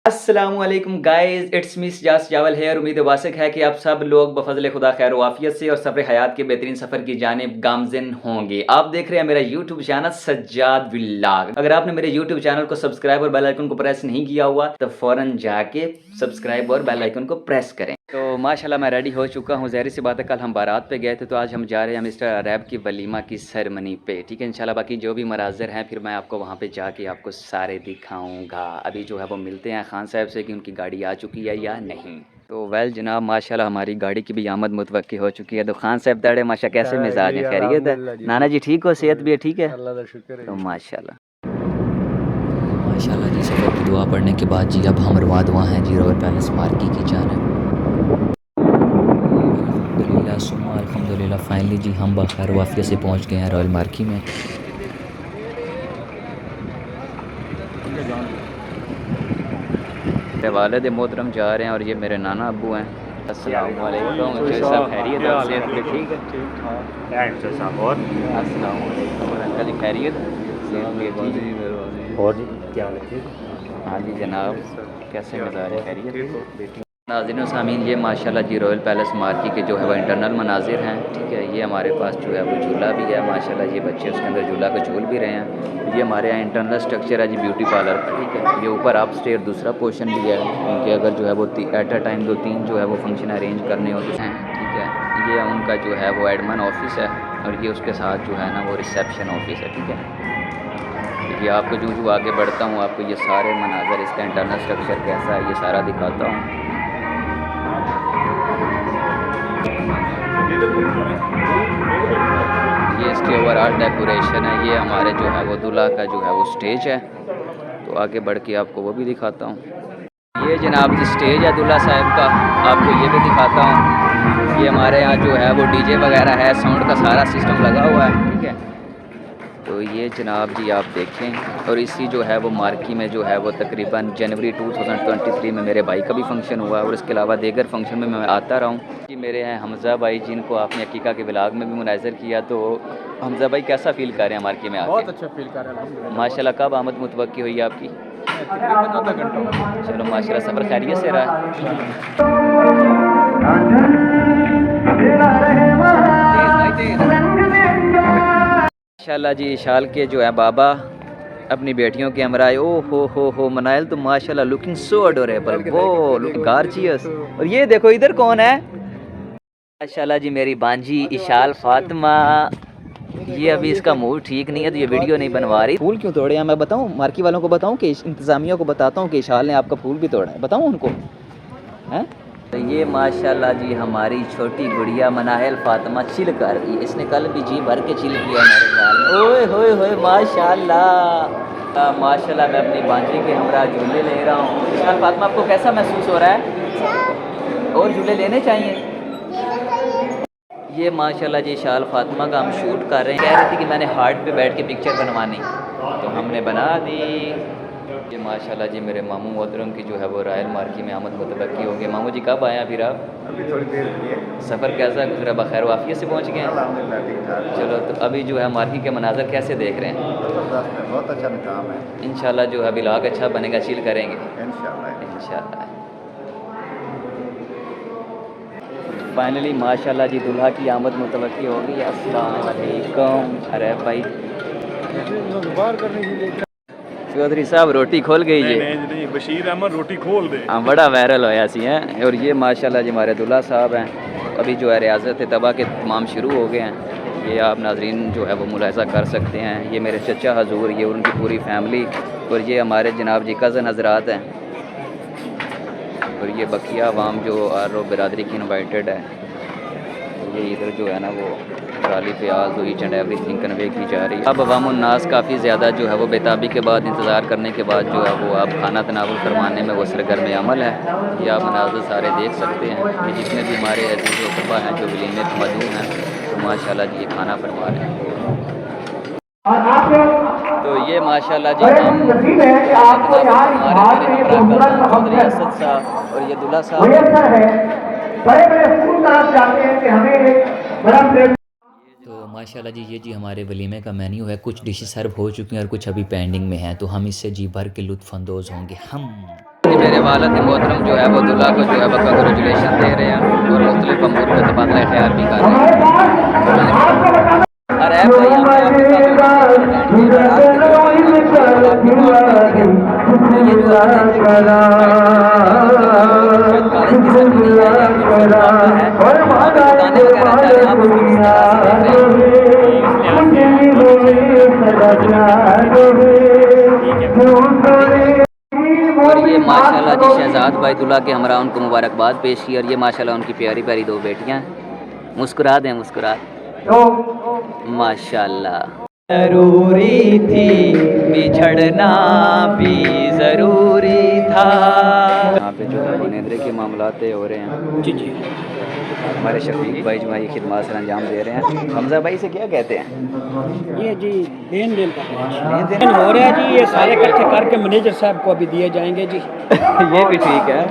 अस्सलामुअलैकुम guys, it's me सिजाज जावल है। उम्मीद वासिक है कि आप सब लोग बफजल खुदा खैर वाफियत से और सफ़र हयात के बेहतरीन सफ़र की जानिब गामजिन होंगे। आप देख रहे हैं मेरा यूट्यूब चैनल सज्जाद व्लॉग। अगर आपने मेरे यूट्यूब चैनल को सब्सक्राइब और बेल आइकन को प्रेस नहीं किया हुआ तो फ़ौरन जाके सब्सक्राइब और बेल आइकन को प्रेस करें। तो माशाल्लाह मैं रेडी हो चुका हूँ। ज़ाहिर सी बात है, कल हम बारात पे गए थे, तो आज हम जा रहे हैं मिस्टर अरैब की वलीमा की सेरेमनी पे। ठीक है, इंशाल्लाह बाकी जो भी मनाज़िर हैं फिर मैं आपको वहाँ पे जाके आपको सारे दिखाऊंगा। अभी जो है वो मिलते हैं खान साहब से कि उनकी गाड़ी आ चुकी है या नहीं। तो वेल जनाब, माशाल्लाह हमारी गाड़ी की भी आमद मुतवक्की हो चुकी है। तो खान साहब दाड़े माशा कैसे मिजाज हैं, खैरियत है? नाना जी ठीक हो, सेहत भी ठीक है? अल्लाह का शुक्र है। तो माशाल्लाह माशाल्लाह जी, सफ़र की दुआ पढ़ने के बाद जी अब हम रवादवा हैं जी रॉयल पैलेस मार्की की जानिब। अल्हम्दुलिल्लाह सुम्मा अल्हम्दुलिल्लाह फाइनली जी हम बखैर वाफियत से पहुंच गए हैं रॉयल मार्की में। मेरे वालिद मोहतरम जा रहे हैं और ये मेरे नाना अब्बू हैं। अस्सलाम वालेकुम, सब खैरियत है? सेहत भी ठीक है? अस्सलाम वालेकुम अंकल जी, खैरियत? सेहत भी ठीक है? और जी क्या हाल है? हाँ जी जनाब, कैसे मिजाज है, खैरियत? नाज़रीन सामीन, ये माशाल्लाह जी रॉयल पैलेस मार्की के जो है वो इंटरनल मनाजिर हैं। ठीक है, ये हमारे पास जो है वो झूला भी है माशाल्लाह, ये बच्चे उसके अंदर झूला को झूल भी रहे हैं। ये हमारे यहाँ इंटरनल स्ट्रक्चर है जी ब्यूटी पार्लर का। ठीक है, ये ऊपर आप स्टेयर दूसरा पोर्शन भी है, क्योंकि अगर जो है वो एट अ टाइम 2-3 जो है वो फंक्शन अरेंज करने होते हैं। ठीक है, ये उनका जो है वो एडमन ऑफिस है और ये उसके साथ जो है ना वो रिसेप्शन ऑफिस है। ठीक है, ये आपको जो आगे बढ़ता हूँ आपको ये सारे मनाजर, इसका इंटरनल स्ट्रक्चर कैसा है ये सारा दिखाता हूँ। ये इसके ओवर आर्ट डेकोरेशन है। ये हमारे जो है वो दूल्हा का जो है वो स्टेज है, तो आगे बढ़ के आपको वो भी दिखाता हूँ। ये जनाब जी स्टेज है दूल्हा साहब का, आपको ये भी दिखाता हूँ। ये हमारे यहाँ जो है वो डीजे वगैरह है, साउंड का सारा सिस्टम लगा हुआ है। ठीक है, तो ये जनाब जी आप देखें। और इसी जो है वो मार्की में जो है वो तकरीबन जनवरी 2023 में मेरे भाई का भी फंक्शन हुआ और इसके अलावा दीगर फंक्शन में मैं आता रहा हूँ कि मेरे हैं हमज़ा भाई, जिनको आपने अकीका के व्लॉग में भी मुनाज़र किया। तो हमज़ा भाई कैसा फ़ील कर रहे हैं मार्की में आके? बहुत अच्छा फील कर रहा है माशाल्लाह। कब आमद मुतवक्की हुई आपकी? तकरीबन आधा घंटा। चलो माशाल्लाह, सफ़र खैरियत से रहा। माशाल्लाह जी, इशाल के जो है बाबा अपनी बेटियों के हमरा आए। ओ हो मनाइल तो माशाल्लाह लुकिंग सो अडोरेबल, वो लुकिंग गार्जियस। और ये देखो इधर कौन है? माशाल्लाह जी मेरी बांजी इशाल फातिमा। ये अभी इसका मूड ठीक नहीं है तो ये वीडियो नहीं बनवा रही। फूल क्यों तोड़े हैं मैं बताऊं? मार्की वालों को बताऊं कि इंतज़ामिया को बताता हूं कि इशाल ने आपका फूल भी तोड़ा है, बताऊं उनको? हैं? तो ये माशाल्लाह जी हमारी छोटी गुड़िया मनाहिल फातिमा चिल कर रही है। इसने कल भी जी भर के चिल किया मेरे ख्याल में। ओए होए होए माशाल्लाह माशाल्लाह। मैं अपनी बांजी के हमरा झूले ले रहा हूँ। इशाल फातिमा, आपको कैसा महसूस हो रहा है? और झूले लेने चाहिए? ये माशाल्लाह जी इशाल फातिमा का हम शूट कर रहे हैं। कह रही थी कि मैंने हार्ट पे बैठ के पिक्चर बनवानी, तो हमने बना दी। ये माशाल्लाह जी मेरे मामू मोहतरम की जो है वो रॉयल मार्की में आमद मुतवक्की हो गई। मामू जी कब आए फिर आप? अभी थोड़ी देर हुई है। सफ़र कैसा गुजरा? बखैर वाफियत से पहुँच गए? अल्हम्दुलिल्लाह ठीक ठाक। चलो, तो अभी जो है मार्की के मनाज़र कैसे देख रहे हैं? ज़बरदस्त है, बहुत अच्छा निकाम है। इंशाल्लाह जो है व्लॉग अच्छा बनेगा, चिल करेंगे इंशाल्लाह। इंशाल्लाह। फाइनली माशाल्लाह जी दुल्हा की आमद मुतवक्की हो गई। अस्सलाम वालेकुम। अरे भाई बाहर करने के लिए चौधरी साहब रोटी खोल गई जी। नहीं, बशीर अहमद रोटी खोल दे। हाँ, बड़ा वायरल होया सी हैं। और ये माशाल्लाह जी हमारे दूल्हा साहब हैं। अभी जो है रियासत तबा के तमाम शुरू हो गए हैं। ये आप नाजरीन जो है वो मुलाहिज़ा कर सकते हैं। ये मेरे चचा हजूर, ये उनकी पूरी फैमिली, और ये हमारे जनाब जी कज़न हजरात हैं। और ये बकिया अवाम जो आर बिरादरी की इन्वाइटेड है। ये इधर जो है ना वो ट्राली पे आज ईच एंड एवरीथिंग कन्वे की जा रही है। अब अवामुन्नास काफ़ी ज़्यादा जो है वो बेताबी के बाद, इंतज़ार करने के बाद जो है वो अब खाना तनावुल फरमाने में वो सरगर्म अमल है। ये आप मनाज़र सारे देख सकते हैं। ये जितने भी हमारे अजीज़ वफ़ा हैं जो वलीमे में मौजूद हैं, तो माशाल्लाह जी ये खाना फरमा रहे हैं। तो ये माशाल्लाह जी हम चौधरी असद साहब और ये दूल्हा साहब। तो माशाल्लाह जी ये जी हमारे वलीमे का मेन्यू है। कुछ डिशेस सर्व हो चुकी हैं और कुछ अभी पेंडिंग में हैं, तो हम इससे जी भर के लुत्फ़ अंदोज़ होंगे हम। कि मेरे वालिद मोहतरम जो है वो दूल्हा को जो है वो कंग्रेचुलेशन दे रहे हैं और मुख्तलिफ अमूर में तबादला ख्याल भी कर रहे हैं। अरे भाई हम आपके साथ और ये माशाल्लाह जी शहजाद भाई दूल्हा के हमरा उनको मुबारकबाद पेश की और ये माशाल्लाह उनकी प्यारी प्यारी दो बेटियां मुस्कुरा दें मुस्कुरा माशाल्लाह। जरूरी थी बिछड़ना भी ज़रूरी था। यहाँ पे जो है वो नेंद्रे के मामलात हो रहे हैं। जी जी हमारे शफीक भाई जो है ये खिदमत से अंजाम दे रहे हैं। हमजा भाई से क्या कहते हैं? ये जी लेन देन का हो रहा है जी, ये सारे इकट्ठे करके मैनेजर साहब को अभी दिए जाएंगे जी। ये भी ठीक है।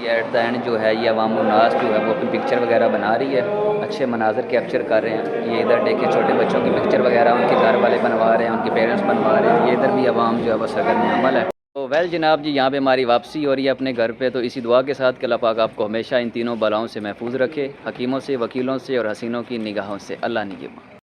एट द एंड जो है ये अवाम उन्नास जो है वो अपनी पिक्चर वगैरह बना रही है, अच्छे मनाजर कैप्चर कर रहे हैं। ये इधर देखे छोटे बच्चों की पिक्चर वगैरह उनके घर वाले बनवा रहे हैं, उनके पेरेंट्स बनवा रहे हैं। ये इधर भी अवाम जो है वो सरगर्म अमल है। तो वेल जनाब जी यहाँ पे हमारी वापसी हो रही है अपने घर पे। तो इसी दुआ के साथ कि अल्लाह पाक आपको हमेशा इन तीनों बलाओं से महफूज रखे, हकीमों से, वकीलों से और हसीनों की निगाहों से। अल्लाह निगहबान।